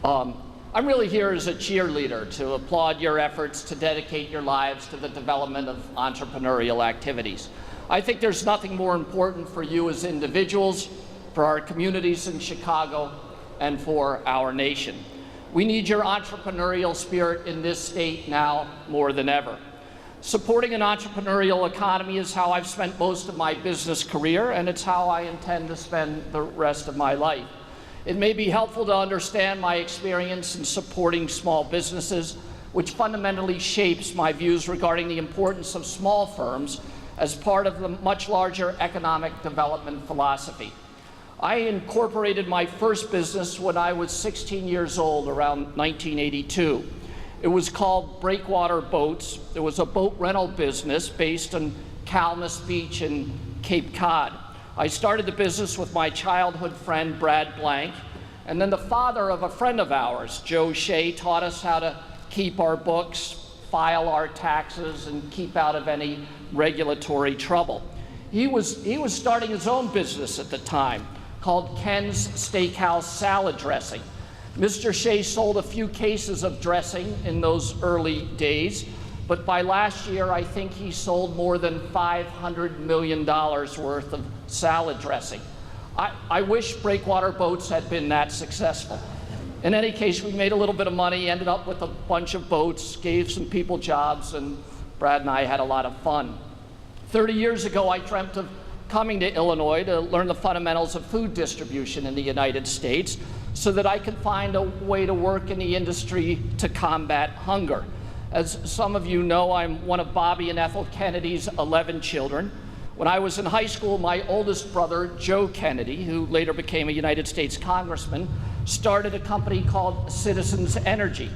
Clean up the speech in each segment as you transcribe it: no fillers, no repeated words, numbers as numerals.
I'm really here as a cheerleader to applaud your efforts to dedicate your lives to the development of entrepreneurial activities. I think there's nothing more important for you as individuals, for our communities in Chicago, and for our nation. We need your entrepreneurial spirit in this state now more than ever. Supporting an entrepreneurial economy is how I've spent most of my business career, and it's how I intend to spend the rest of my life. It may be helpful to understand my experience in supporting small businesses, which fundamentally shapes my views regarding the importance of small firms as part of the much larger economic development philosophy. I incorporated my first business when I was 16 years old, around 1982. It was called Breakwater Boats. It was a boat rental business based on Columbus Beach in Cape Cod. I started the business with my childhood friend, Brad Blank, and then the father of a friend of ours, Joe Shea, taught us how to keep our books, file our taxes, and keep out of any regulatory trouble. He was starting his own business at the time, called Ken's Steakhouse Salad Dressing. Mr. Shea sold a few cases of dressing in those early days, but by last year, I think he sold more than $500 million worth of salad dressing. I wish Breakwater Boats had been that successful. In any case, we made a little bit of money, ended up with a bunch of boats, gave some people jobs, and Brad and I had a lot of fun. 30 years ago, I dreamt of coming to Illinois to learn the fundamentals of food distribution in the United States so that I could find a way to work in the industry to combat hunger. As some of you know, I'm one of Bobby and Ethel Kennedy's 11 children. When I was in high school, my oldest brother, Joe Kennedy, who later became a United States congressman, started a company called Citizens Energy.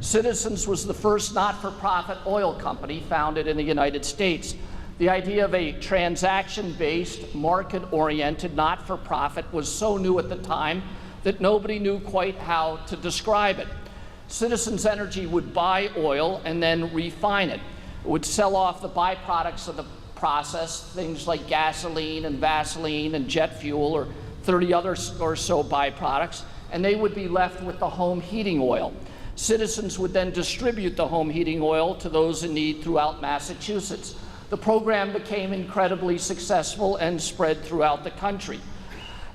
Citizens was the first not-for-profit oil company founded in the United States. The idea of a transaction-based, market-oriented, not-for-profit was so new at the time that nobody knew quite how to describe it. Citizens Energy would buy oil and then refine it. It would sell off the byproducts of the process, things like gasoline and Vaseline and jet fuel or 30 other or so byproducts, and they would be left with the home heating oil. Citizens would then distribute the home heating oil to those in need throughout Massachusetts. The program became incredibly successful and spread throughout the country.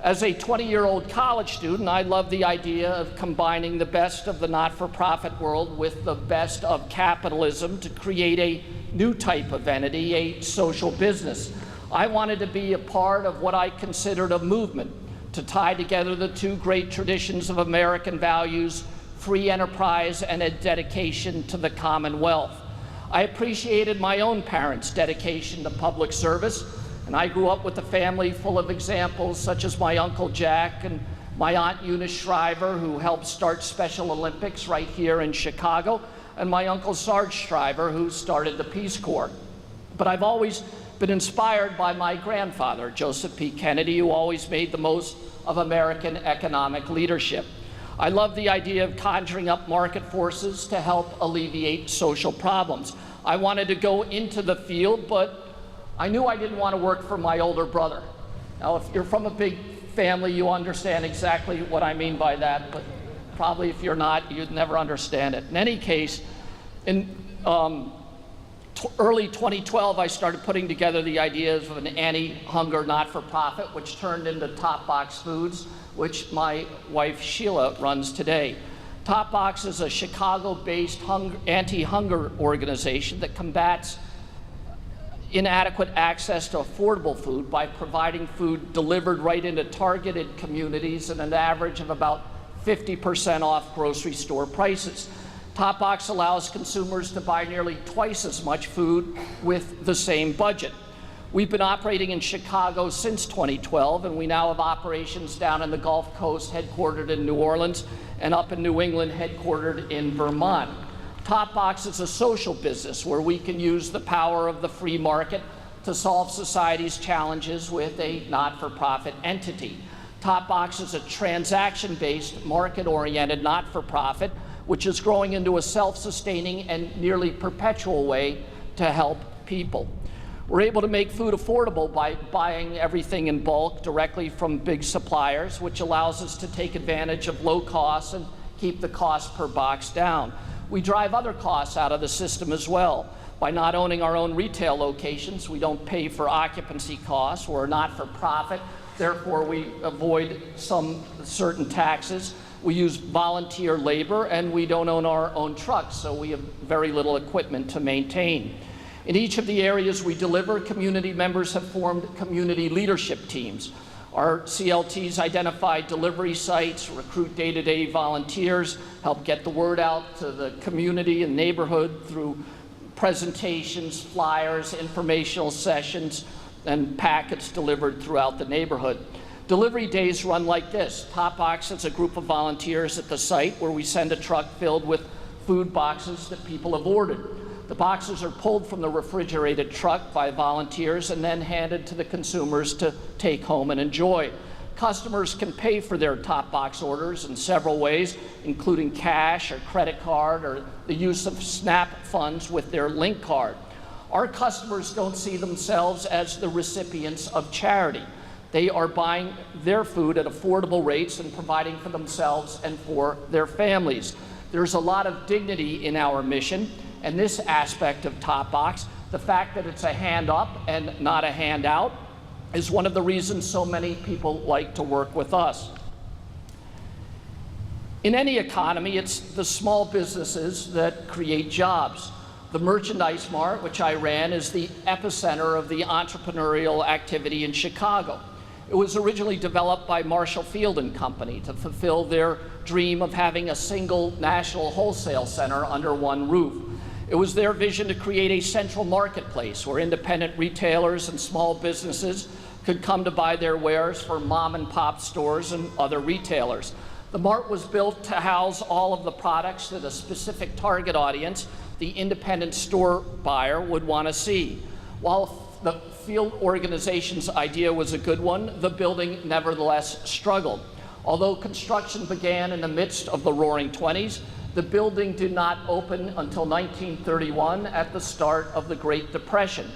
As a 20-year-old college student, I loved the idea of combining the best of the not-for-profit world with the best of capitalism to create a new type of entity, a social business. I wanted to be a part of what I considered a movement to tie together the two great traditions of American values, free enterprise and a dedication to the Commonwealth. I appreciated my own parents' dedication to public service, and I grew up with a family full of examples such as my Uncle Jack and my Aunt Eunice Shriver, who helped start Special Olympics right here in Chicago, and my Uncle Sarge Shriver, who started the Peace Corps. But I've always been inspired by my grandfather, Joseph P. Kennedy, who always made the most of American economic leadership. I love the idea of conjuring up market forces to help alleviate social problems. I wanted to go into the field, but I knew I didn't want to work for my older brother. Now, if you're from a big family, you understand exactly what I mean by that, but probably if you're not, you'd never understand it. In any case, in early 2012, I started putting together the ideas of an anti-hunger not-for-profit, which turned into Topbox Foods, which my wife Sheila runs today. Topbox is a Chicago-based anti-hunger organization that combats inadequate access to affordable food by providing food delivered right into targeted communities at an average of about 50% off grocery store prices. Topbox allows consumers to buy nearly twice as much food with the same budget. We've been operating in Chicago since 2012, and we now have operations down in the Gulf Coast, headquartered in New Orleans, and up in New England, headquartered in Vermont. Topbox is a social business where we can use the power of the free market to solve society's challenges with a not-for-profit entity. Topbox is a transaction-based, market-oriented not-for-profit, which is growing into a self-sustaining and nearly perpetual way to help people. We're able to make food affordable by buying everything in bulk directly from big suppliers, which allows us to take advantage of low costs and keep the cost per box down. We drive other costs out of the system as well. By not owning our own retail locations, we don't pay for occupancy costs. We're not for profit, therefore we avoid some certain taxes. We use volunteer labor, and we don't own our own trucks, so we have very little equipment to maintain. In each of the areas we deliver, community members have formed community leadership teams. Our CLTs identify delivery sites, recruit day-to-day volunteers, help get the word out to the community and neighborhood through presentations, flyers, informational sessions, and packets delivered throughout the neighborhood. Delivery days run like this. Topbox is a group of volunteers at the site where we send a truck filled with food boxes that people have ordered. The boxes are pulled from the refrigerated truck by volunteers and then handed to the consumers to take home and enjoy. Customers can pay for their Topbox orders in several ways, including cash or credit card or the use of SNAP funds with their link card. Our customers don't see themselves as the recipients of charity. They are buying their food at affordable rates and providing for themselves and for their families. There's a lot of dignity in our mission, and this aspect of Topbox, the fact that it's a hand up and not a handout, is one of the reasons so many people like to work with us. In any economy, it's the small businesses that create jobs. The Merchandise Mart, which I ran, is the epicenter of the entrepreneurial activity in Chicago. It was originally developed by Marshall Field and Company to fulfill their dream of having a single national wholesale center under one roof. It was their vision to create a central marketplace where independent retailers and small businesses could come to buy their wares from mom and pop stores and other retailers. The Mart was built to house all of the products that a specific target audience, the independent store buyer, would want to see. While the field organization's idea was a good one, the building nevertheless struggled. Although construction began in the midst of the Roaring '20s, the building did not open until 1931 at the start of the Great Depression.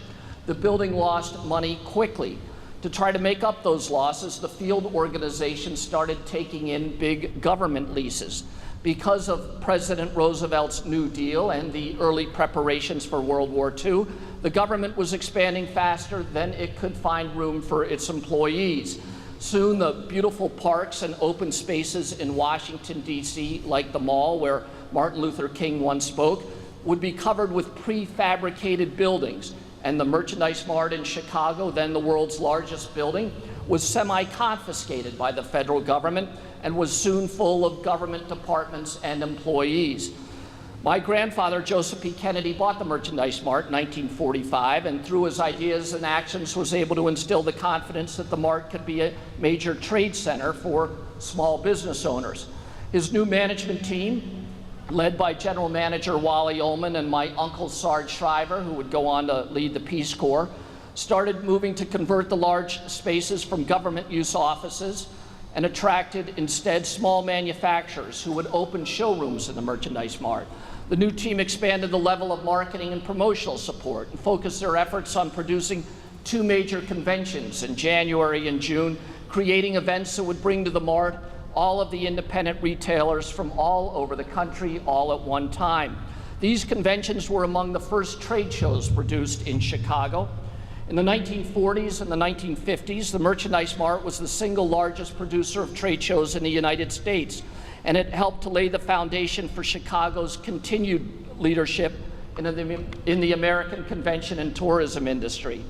The building lost money quickly. To try to make up those losses, the field organization started taking in big government leases. Because of President Roosevelt's New Deal and the early preparations for World War II, the government was expanding faster than it could find room for its employees. Soon, the beautiful parks and open spaces in Washington, D.C., like the mall where Martin Luther King once spoke, would be covered with prefabricated buildings. And the Merchandise Mart in Chicago, then the world's largest building, was semi-confiscated by the federal government and was soon full of government departments and employees. My grandfather, Joseph P. Kennedy, bought the Merchandise Mart in 1945, and through his ideas and actions was able to instill the confidence that the Mart could be a major trade center for small business owners. His new management team, led by General Manager Wally Ullman and my uncle Sarge Shriver, who would go on to lead the Peace Corps, started moving to convert the large spaces from government use offices and attracted instead small manufacturers who would open showrooms in the Merchandise Mart. The new team expanded the level of marketing and promotional support and focused their efforts on producing two major conventions in January and June, creating events that would bring to the Mart all of the independent retailers from all over the country all at one time. These conventions were among the first trade shows produced in Chicago. In the 1940s and the 1950s, the Merchandise Mart was the single largest producer of trade shows in the United States, and it helped to lay the foundation for Chicago's continued leadership in the American convention and tourism industry.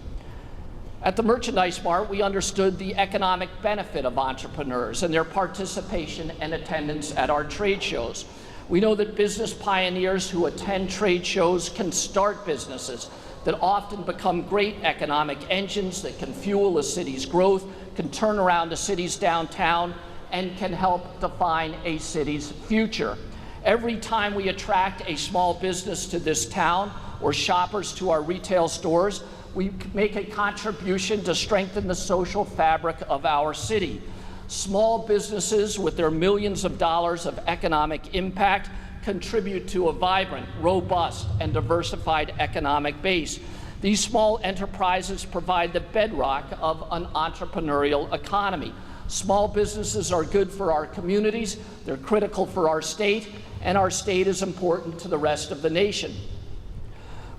At the Merchandise Mart, we understood the economic benefit of entrepreneurs and their participation and attendance at our trade shows. We know that business pioneers who attend trade shows can start businesses that often become great economic engines that can fuel a city's growth, can turn around a city's downtown, and can help define a city's future. Every time we attract a small business to this town or shoppers to our retail stores, we make a contribution to strengthen the social fabric of our city. Small businesses with their millions of dollars of economic impact contribute to a vibrant, robust, and diversified economic base. These small enterprises provide the bedrock of an entrepreneurial economy. Small businesses are good for our communities, they're critical for our state, and our state is important to the rest of the nation.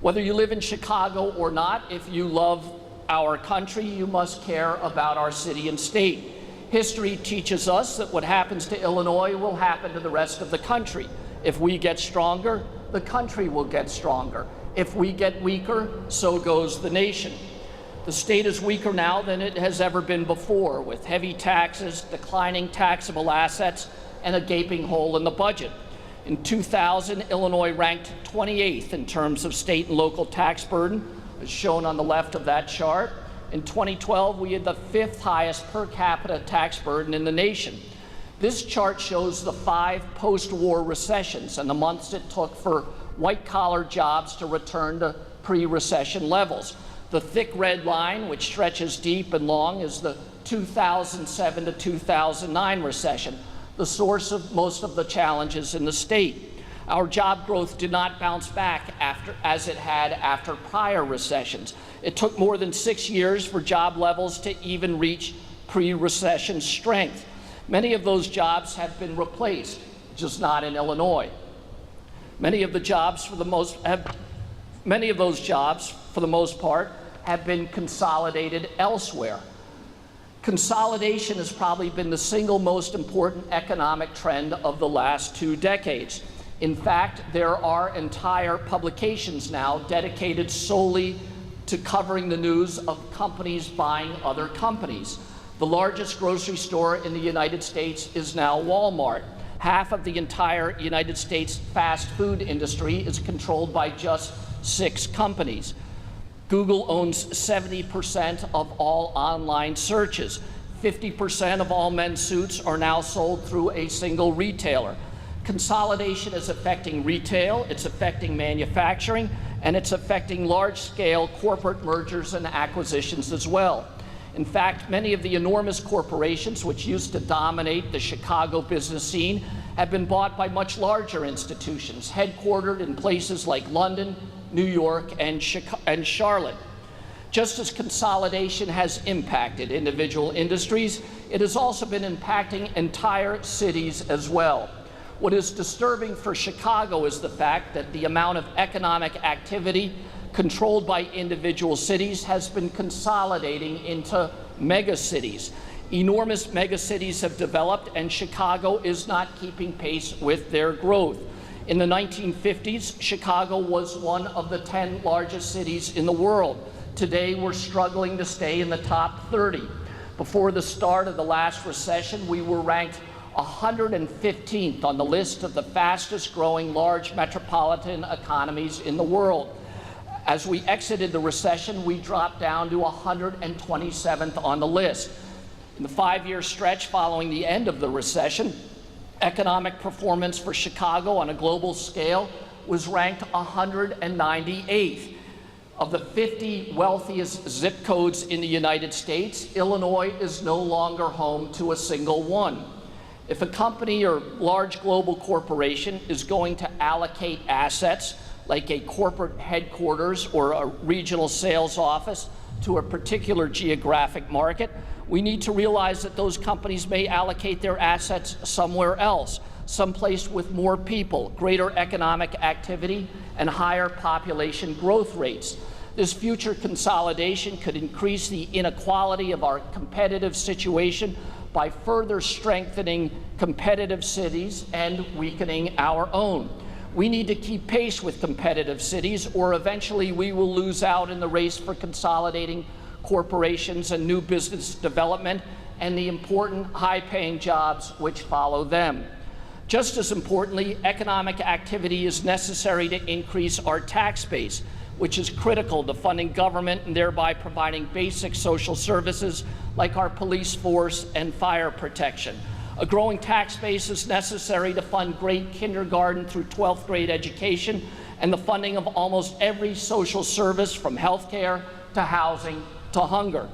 Whether you live in Chicago or not, if you love our country, you must care about our city and state. History teaches us that what happens to Illinois will happen to the rest of the country. If we get stronger, the country will get stronger. If we get weaker, so goes the nation. The state is weaker now than it has ever been before, with heavy taxes, declining taxable assets, and a gaping hole in the budget. In 2000, Illinois ranked 28th in terms of state and local tax burden, as shown on the left of that chart. In 2012, we had the 5th highest per capita tax burden in the nation. This chart shows the 5 post-war recessions and the months it took for white-collar jobs to return to pre-recession levels. The thick red line, which stretches deep and long, is the 2007 to 2009 recession, the source of most of the challenges in the state. Our job growth did not bounce back as it had after prior recessions. It took more than 6 years for job levels to even reach pre-recession strength. Many of those jobs have been replaced, just not in Illinois. Many of those jobs, for the most part, have been consolidated elsewhere. Consolidation has probably been the single most important economic trend of the last 2 decades. In fact, there are entire publications now dedicated solely to covering the news of companies buying other companies. The largest grocery store in the United States is now Walmart. Half of the entire United States fast food industry is controlled by just 6 companies. Google owns 70% of all online searches. 50% of all men's suits are now sold through a single retailer. Consolidation is affecting retail, it's affecting manufacturing, and it's affecting large-scale corporate mergers and acquisitions as well. In fact, many of the enormous corporations which used to dominate the Chicago business scene have been bought by much larger institutions, headquartered in places like London, New York, and Charlotte. Just as consolidation has impacted individual industries, it has also been impacting entire cities as well. What is disturbing for Chicago is the fact that the amount of economic activity controlled by individual cities has been consolidating into megacities. Enormous megacities have developed, and Chicago is not keeping pace with their growth. In the 1950s, Chicago was one of the 10 largest cities in the world. Today, we're struggling to stay in the top 30. Before the start of the last recession, we were ranked 115th on the list of the fastest growing large metropolitan economies in the world. As we exited the recession, we dropped down to 127th on the list. In the 5-year stretch following the end of the recession, economic performance for Chicago on a global scale was ranked 198th. Of the 50 wealthiest zip codes in the United States, Illinois is no longer home to a single one. If a company or large global corporation is going to allocate assets, like a corporate headquarters or a regional sales office, to a particular geographic market, we need to realize that those companies may allocate their assets somewhere else, someplace with more people, greater economic activity, and higher population growth rates. This future consolidation could increase the inequality of our competitive situation by further strengthening competitive cities and weakening our own. We need to keep pace with competitive cities, or eventually we will lose out in the race for consolidating corporations and new business development and the important high-paying jobs which follow them. Just as importantly, economic activity is necessary to increase our tax base, which is critical to funding government and thereby providing basic social services like our police force and fire protection. A growing tax base is necessary to fund great kindergarten through 12th grade education and the funding of almost every social service, from healthcare to housing to hunger.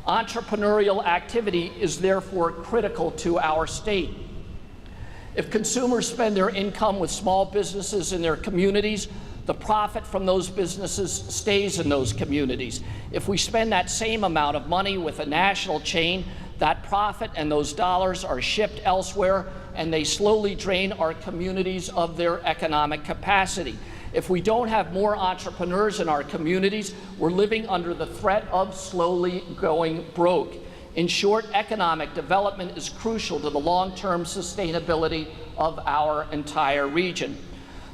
Entrepreneurial activity is therefore critical to our state. If consumers spend their income with small businesses in their communities, the profit from those businesses stays in those communities. If we spend that same amount of money with a national chain, That profit and those dollars are shipped elsewhere, and they slowly drain our communities of their economic capacity. If we don't have more entrepreneurs in our communities, we're living under the threat of slowly going broke. In short, economic development is crucial to the long-term sustainability of our entire region.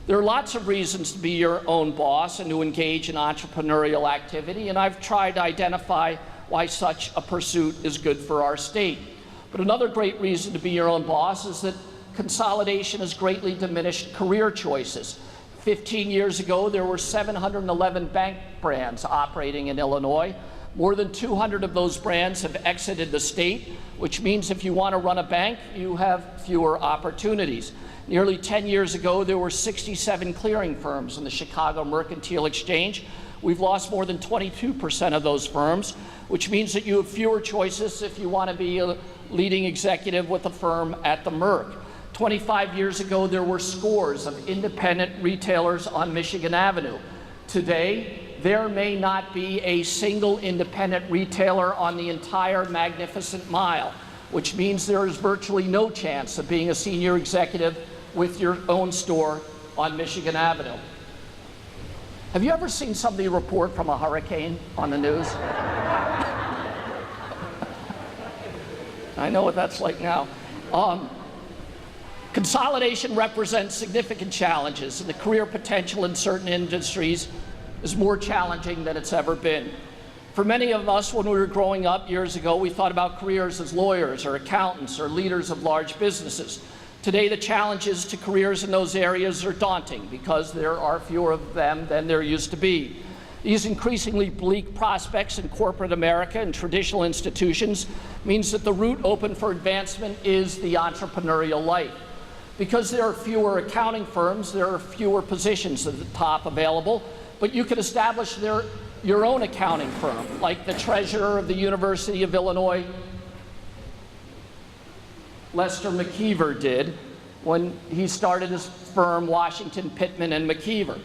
There are lots of reasons to be your own boss and to engage in entrepreneurial activity, and I've tried to identify why such a pursuit is good for our state. But another great reason to be your own boss is that consolidation has greatly diminished career choices. 15 years ago, there were 711 bank brands operating in Illinois. More than 200 of those brands have exited the state, which means if you want to run a bank, you have fewer opportunities. Nearly 10 years ago, there were 67 clearing firms in the Chicago Mercantile Exchange. We've lost more than 22% of those firms, which means that you have fewer choices if you want to be a leading executive with a firm at the Merc. 25 years ago, there were scores of independent retailers on Michigan Avenue. Today, there may not be a single independent retailer on the entire Magnificent Mile, which means there is virtually no chance of being a senior executive with your own store on Michigan Avenue. Have you ever seen somebody report from a hurricane on the news? I know what that's like now. Consolidation represents significant challenges, and the career potential in certain industries is more challenging than it's ever been. For many of us, when we were growing up years ago, we thought about careers as lawyers or accountants or leaders of large businesses. Today, the challenges to careers in those areas are daunting because there are fewer of them than there used to be. These increasingly bleak prospects in corporate America and traditional institutions means that the route open for advancement is the entrepreneurial life. Because there are fewer accounting firms, there are fewer positions at the top available, but you can establish your own accounting firm, like the treasurer of the University of Illinois, Lester McKeever, did when he started his firm, Washington, Pittman and McKeever.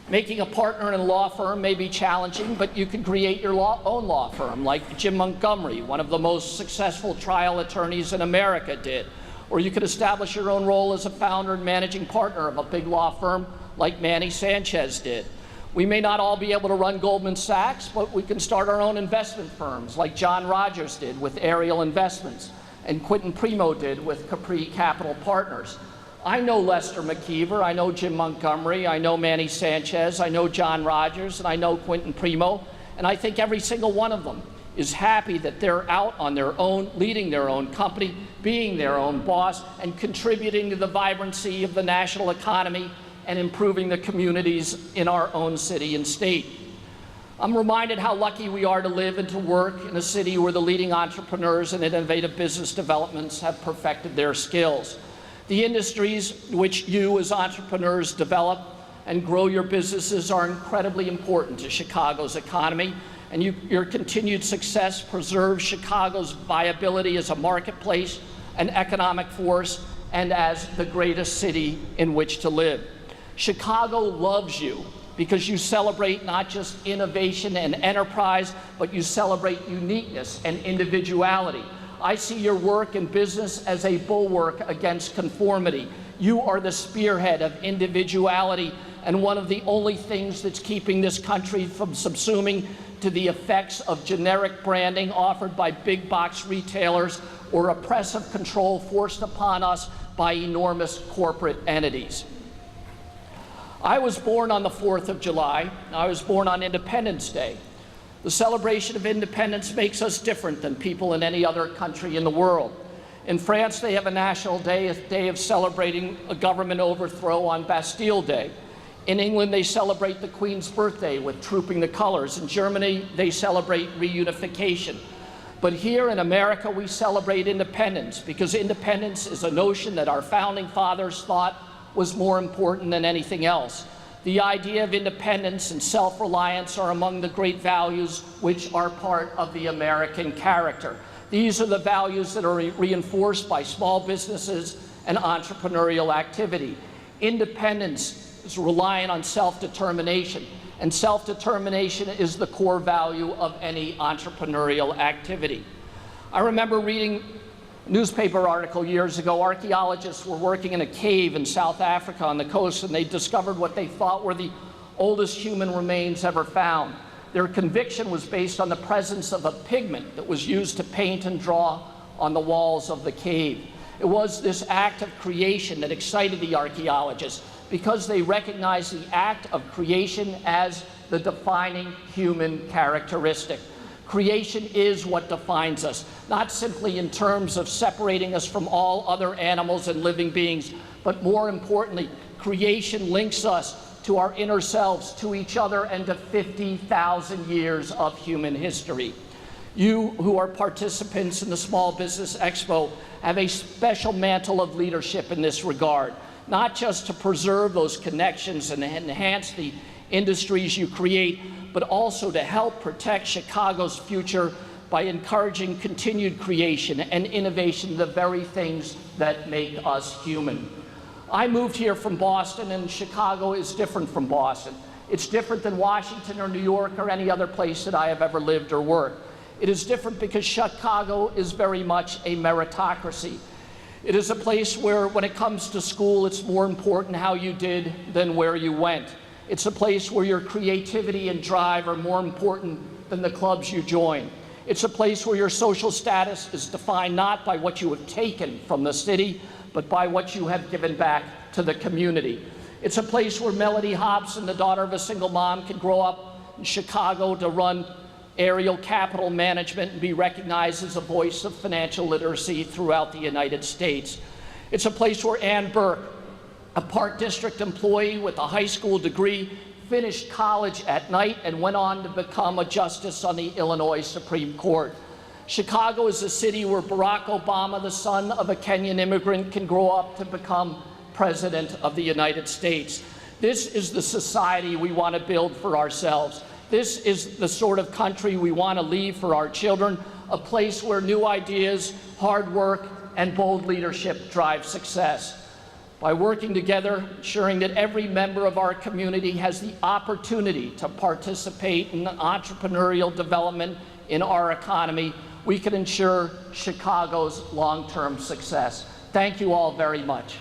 Making a partner in a law firm may be challenging, but you can create your own law firm, like Jim Montgomery, one of the most successful trial attorneys in America, did. Or you could establish your own role as a founder and managing partner of a big law firm like Manny Sanchez did. We may not all be able to run Goldman Sachs, but we can start our own investment firms like John Rogers did with Ariel Investments and Quentin Primo did with Capri Capital Partners. I know Lester McKeever, I know Jim Montgomery, I know Manny Sanchez, I know John Rogers, and I know Quentin Primo, and I think every single one of them is happy that they're out on their own, leading their own company, being their own boss, and contributing to the vibrancy of the national economy and improving the communities in our own city and state. I'm reminded how lucky we are to live and to work in a city where the leading entrepreneurs and innovative business developments have perfected their skills. The industries which you as entrepreneurs develop and grow your businesses are incredibly important to Chicago's economy, and your continued success preserves Chicago's viability as a marketplace, an economic force, and as the greatest city in which to live. Chicago loves you because you celebrate not just innovation and enterprise, but you celebrate uniqueness and individuality. I see your work and business as a bulwark against conformity. You are the spearhead of individuality and one of the only things that's keeping this country from subsuming to the effects of generic branding offered by big box retailers or oppressive control forced upon us by enormous corporate entities. I was born on the 4th of July. I was born on Independence Day. The celebration of independence makes us different than people in any other country in the world. In France, they have a national day, a day of celebrating a government overthrow on Bastille Day. In England, they celebrate the Queen's birthday with trooping the colors. In Germany, they celebrate reunification. But here in America, we celebrate independence because independence is a notion that our founding fathers thought was more important than anything else. The idea of independence and self-reliance are among the great values which are part of the American character. These are the values that are reinforced by small businesses and entrepreneurial activity. Independence is relying on self-determination, and self-determination is the core value of any entrepreneurial activity. I remember reading a newspaper article years ago. Archaeologists were working in a cave in South Africa on the coast, and they discovered what they thought were the oldest human remains ever found. Their conviction was based on the presence of a pigment that was used to paint and draw on the walls of the cave. It was this act of creation that excited the archaeologists, because they recognized the act of creation as the defining human characteristic. Creation is what defines us, not simply in terms of separating us from all other animals and living beings, but more importantly, creation links us to our inner selves, to each other, and to 50,000 years of human history. You who are participants in the Small Business Expo have a special mantle of leadership in this regard, not just to preserve those connections and enhance the industries you create, but also to help protect Chicago's future by encouraging continued creation and innovation, the very things that make us human. I moved here from Boston, and Chicago is different from Boston. It's different than Washington or New York or any other place that I have ever lived or worked. It is different because Chicago is very much a meritocracy. It is a place where, when it comes to school, it's more important how you did than where you went. It's a place where your creativity and drive are more important than the clubs you join. It's a place where your social status is defined not by what you have taken from the city, but by what you have given back to the community. It's a place where Melody Hobson, the daughter of a single mom, can grow up in Chicago to run aerial capital management and be recognized as a voice of financial literacy throughout the United States. It's a place where Ann Burke, a Park District employee with a high school degree, finished college at night and went on to become a justice on the Illinois Supreme Court. Chicago is a city where Barack Obama, the son of a Kenyan immigrant, can grow up to become President of the United States. This is the society we want to build for ourselves. This is the sort of country we want to leave for our children, a place where new ideas, hard work, and bold leadership drive success. By working together, ensuring that every member of our community has the opportunity to participate in entrepreneurial development in our economy, we can ensure Chicago's long-term success. Thank you all very much.